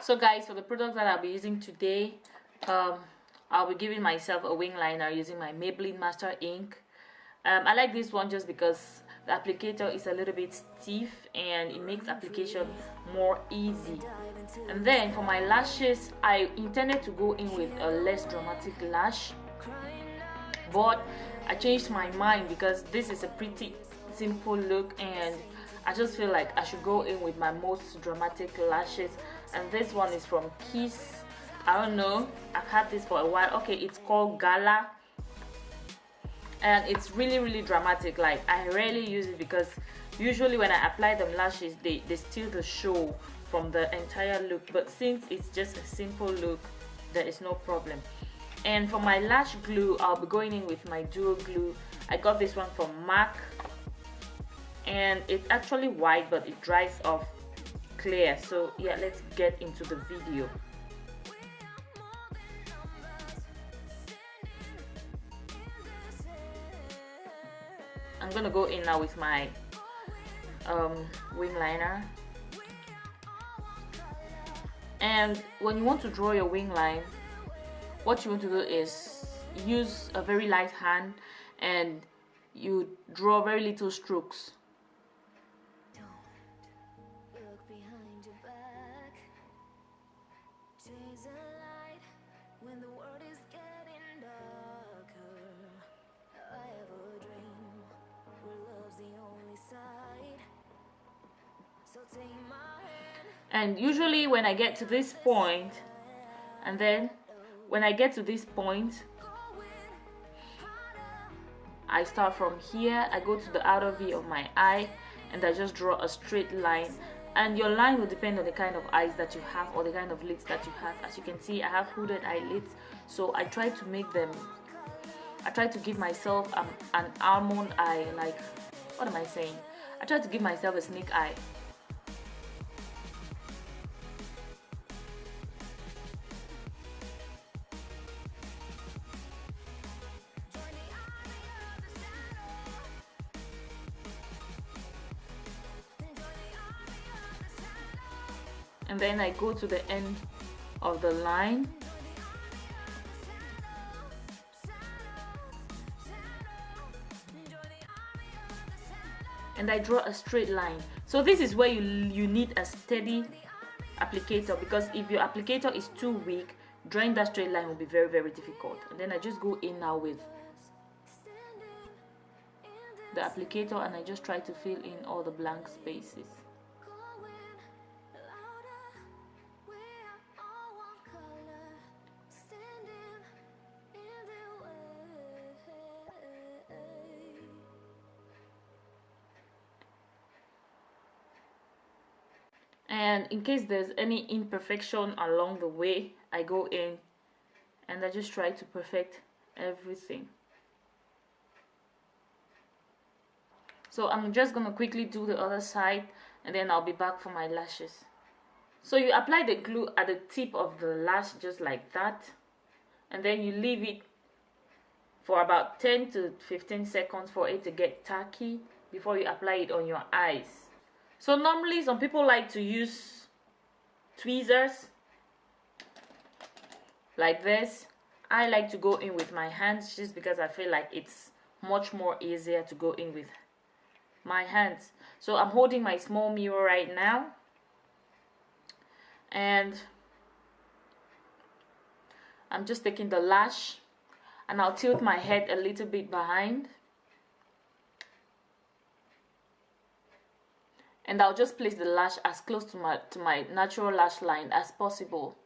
So guys, for the product that I'll be using today, I'll be giving myself a wing liner using my Maybelline Master Ink. I like this one just because the applicator is a little bit stiff and it makes application more easy. And then for my lashes, I intended to go in with a less dramatic lash, but I changed my mind because this is a pretty simple look and I just feel like I should go in with my most dramatic lashes. And this one is from Kiss. I don't know, I've had this for a while. Okay, it's called Gala and it's really dramatic. Like, I rarely use it because usually when I apply them lashes, they steal the show from the entire look, but since it's just a simple look, there is no problem. And for my lash glue, I'll be going in with my duo glue. I got this one from MAC and it's actually white but it dries off clear. So yeah, let's get into the video. I'm gonna go in now with my wing liner. And when you want to draw your wing line, what you want to do is use a very light hand and you draw very little strokes. And usually when I get to this point, and then when I get to this point, I start from here, I go to the outer V of my eye and I just draw a straight line. And your line will depend on the kind of eyes that you have or the kind of lids that you have. As you can see, I have hooded eyelids, so I try to make them, I try to give myself an almond eye, like, what am I saying? I try to give myself a snake eye. And then I go to the end of the line and I draw a straight line. So this is where you need a steady applicator, because if your applicator is too weak, drawing that straight line will be very difficult. And then I just go in now with the applicator and I just try to fill in all the blank spaces. And in case there's any imperfection along the way, I go in and I just try to perfect everything. So I'm just gonna quickly do the other side and then I'll be back for my lashes. So you apply the glue at the tip of the lash just like that, and then you leave it for about 10 to 15 seconds for it to get tacky before you apply it on your eyes. So normally some people like to use tweezers like this. I like to go in with my hands just because I feel like it's much more easier to go in with my hands. So I'm holding my small mirror right now and I'm just taking the lash and I'll tilt my head a little bit behind. And I'll just place the lash as close to my natural lash line as possible.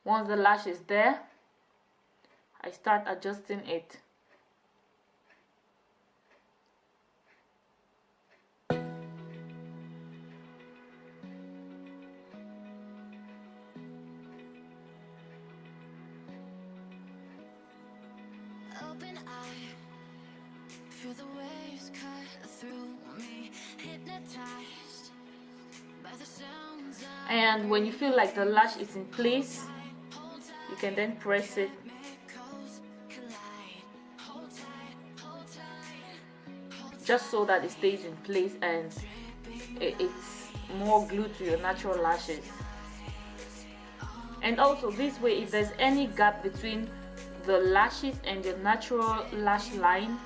Once the lash is there, I start adjusting it. Open eye, feel the waves cut through me, hypnotized by the sounds of. And when you feel like the lash is in place, you can then press it just so that it stays in place and it's more glued to your natural lashes. And also this way, if there's any gap between the lashes and your natural lash line,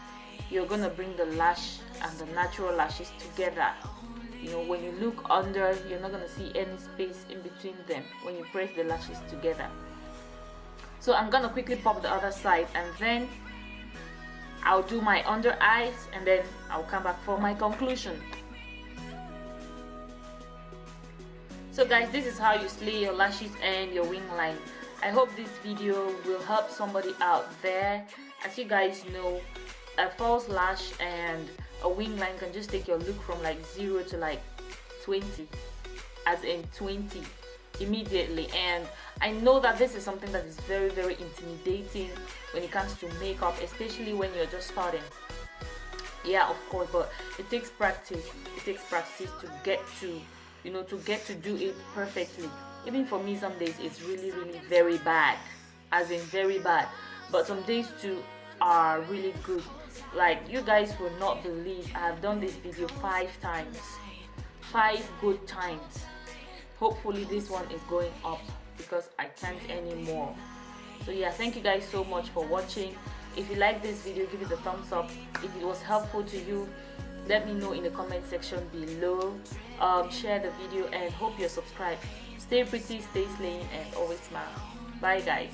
you're gonna bring the lash and the natural lashes together. You know, when you look under, you're not gonna see any space in between them when you press the lashes together. So I'm gonna quickly pop the other side, and then I'll do my under eyes, and then I'll come back for my conclusion. So guys, this is how you slay your lashes and your wing line. I hope this video will help somebody out there. As you guys know, a false lash and a wing line can just take your look from like 0 to like 20, as in 20 immediately. And I know that this is something that is very, very intimidating when it comes to makeup, especially when you're just starting. Yeah, of course, but it takes practice. It takes practice to get to, you know, to get to do it perfectly. Even for me, some days it's really, really very bad, as in very bad, but some days too are really good. Like, you guys will not believe, I have done this video 5 times, 5 good times. Hopefully this one is going up because I can't anymore. So yeah, thank you guys so much for watching. If you like this video, give it a thumbs up. If it was helpful to you, let me know in the comment section below. Share the video, and hope you're subscribed. Stay pretty, stay slaying, and always smile. Bye guys.